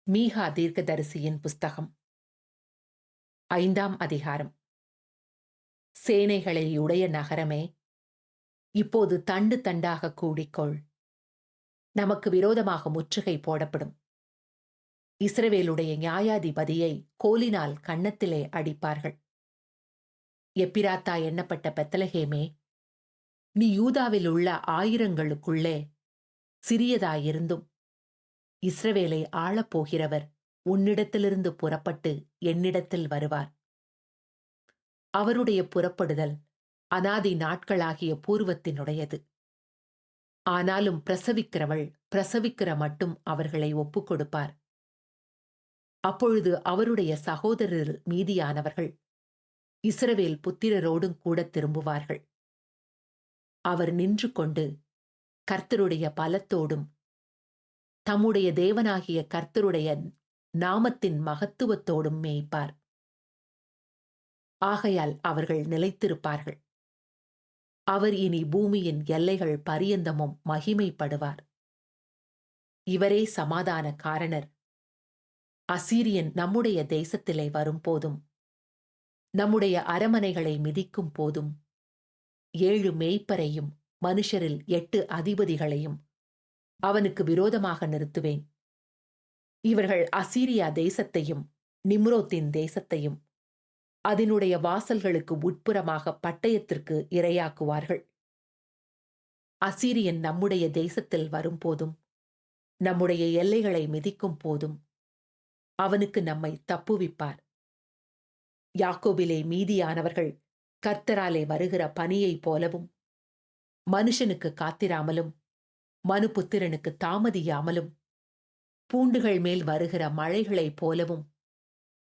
மீகா தீர்க்கதரிசியின் புஸ்தகம் 5ஆம் அதிகாரம். சேனைகளை உடைய நகரமே, இப்போது தண்டு தண்டாக கூடிக்கொள். நமக்கு விரோதமாக முற்றுகை போடப்படும். இஸ்ரவேலுடைய நியாயாதிபதியை கோலினால் கன்னத்திலே அடிப்பார்கள். எப்பிராத்தா எண்ணப்பட்ட பெத்லகேமே, நீ யூதாவில் உள்ள ஆயிரங்களுக்குள்ளே சிறியதாயிருந்தும் இஸ்ரவேலை ஆளப்போகிறவர் உன்னிடத்திலிருந்து புறப்பட்டு என்னிடத்தில் வருவார். அவருடைய புறப்படுதல் அநாதி நாட்களாகிய பூர்வத்தினுடையது. ஆனாலும் பிரசவிக்கிறவள் பிரசவிக்கிற மட்டும் அவர்களை ஒப்புக் கொடுப்பார். அப்பொழுது அவருடைய சகோதரர் மீதியானவர்கள் இஸ்ரவேல் புத்திரரோடும் கூட திரும்புவார்கள். அவர் நின்று கொண்டு கர்த்தருடைய பலத்தோடும் தம்முடைய தேவனாகிய கர்த்தருடைய நாமத்தின் மகத்துவத்தோடும் மேய்ப்பார். ஆகையால் அவர்கள் நிலைத்திருப்பார்கள். அவர் இனி பூமியின் எல்லைகள் பரியந்தமும் மகிமைப்படுவார். இவரே சமாதான காரணர். அசீரியன் நம்முடைய தேசத்திலே வரும்போதும் நம்முடைய அரமனைகளை மிதிக்கும் போதும் 7 மேய்ப்பரையும் மனுஷரில் 8 அதிபதிகளையும் அவனுக்கு விரோதமாக நிறுத்துவேன். இவர்கள் அசீரியா தேசத்தையும் நிம்ரோத்தின் தேசத்தையும் அதனுடைய வாசல்களுக்கு உட்புறமாக பட்டயத்திற்கு இரையாக்குவார்கள். அசீரியன் நம்முடைய தேசத்தில் வரும்போதும் நம்முடைய எல்லைகளை மிதிக்கும் போதும் அவனுக்கு நம்மை தப்புவிப்பார். யாக்கோபிலே மீதியானவர்கள் கர்த்தராலே வருகிற பனியைப் போலவும் மனுஷனுக்கு காத்திராமலும் மனுபுத்திரனுக்கு தாமதியாமலும் பூண்டுகள் மேல் வருகிற மழைகளைப் போலவும்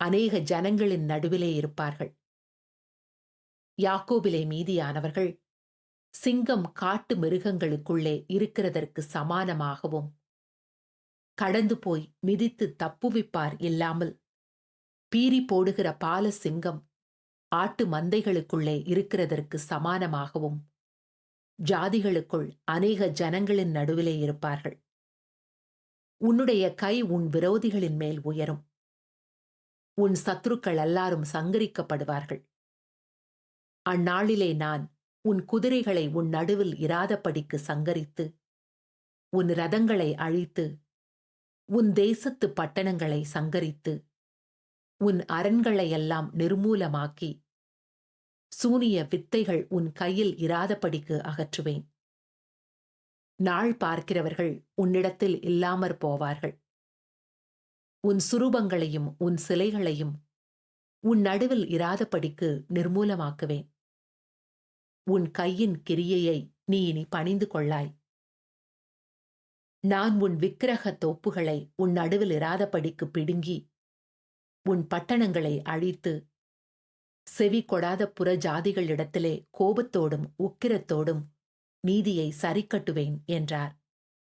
அநேக ஜனங்களின் நடுவிலே இருப்பார்கள். யாக்கோபிலே மீதியானவர்கள் சிங்கம் காட்டு மிருகங்களுக்குள்ளே இருக்கிறதற்கு சமானமாகவும் கடந்து போய் மிதித்து தப்புவிப்பார் இல்லாமல் பீறி போடுகிற பால சிங்கம் ஆட்டு மந்தைகளுக்குள்ளே இருக்கிறதற்கு சமானமாகவும் ஜாதிகளுக்குள் அநேக ஜனங்களின் நடுவிலே இருப்பார்கள். உன்னுடைய கை உன் விரோதிகளின் மேல் உயரும். உன் சத்துருக்கள் எல்லாரும் சங்கரிக்கப்படுவார்கள். அந்நாளிலே நான் உன் குதிரைகளை உன் நடுவில் இராதபடிக்கு சங்கரித்து உன் இரதங்களை அழித்து உன் தேசத்து பட்டணங்களை சங்கரித்து உன் அரண்களையெல்லாம் நிர்மூலமாக்கி சூனிய வித்தைகள் உன் கையில் இராதபடிக்கு அகற்றுவேன். நாள் பார்க்கிறவர்கள் உன்னிடத்தில் இல்லாமற் போவார்கள். உன் சுரூபங்களையும் உன் சிலைகளையும் உன் நடுவில் இராதபடிக்கு நிர்மூலமாக்குவேன். உன் கையின் கிரியையை நீ இனி பணிந்து கொள்ளாய். நான் உன் விக்கிரக தோப்புகளை உன் நடுவில் இராதபடிக்கு பிடுங்கி உன் பட்டணங்களை அழித்து செவி கொடாத புற ஜாதிகளிடத்திலே கோபத்தோடும் உக்கிரத்தோடும் நீதியை சரிக்கட்டுவேன் என்றார்.